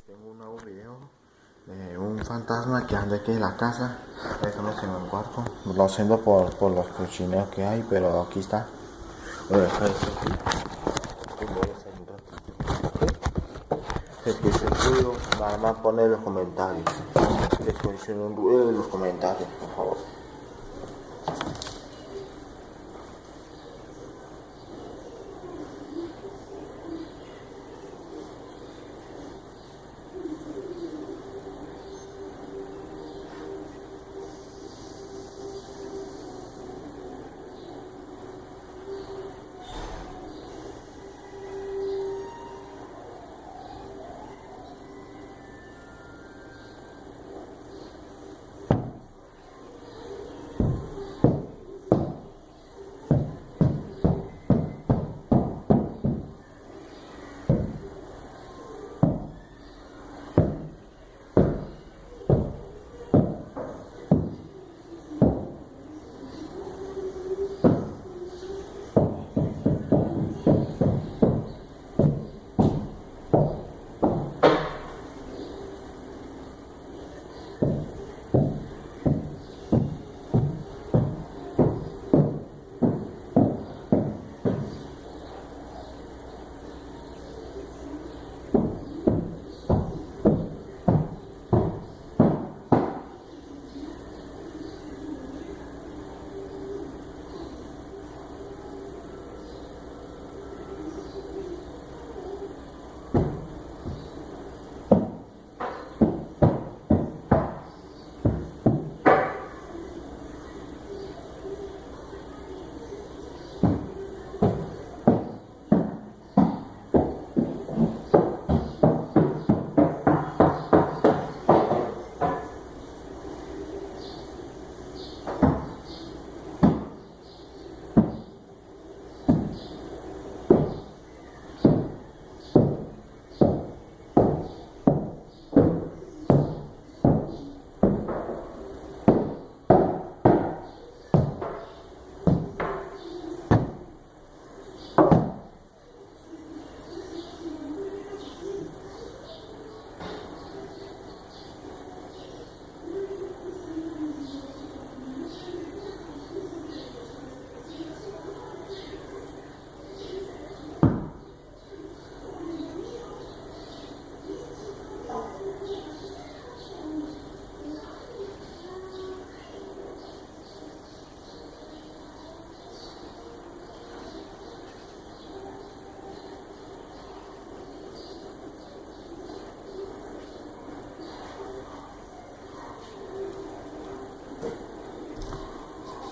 Tengo un nuevo video de un fantasma que anda aquí en la casa. Déjame en el cuarto. Lo siento por los cochineos que hay, pero aquí está. Voy a dejar esto aquí. Y voy a hacer un ratito. Si escucha el ruido, nada más pone en los comentarios. Si escucha un ruido en los comentarios, por favor.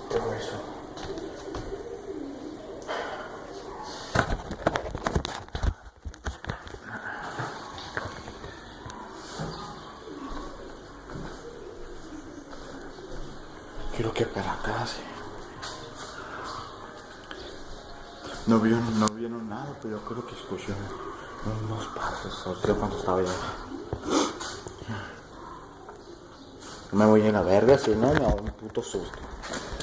Todo eso. Quiero que para acá sí. No vieron nada, pero yo creo que escuché unos pasos. O sea, cuando estaba allá. No me voy a la verga, si no me da un puto susto.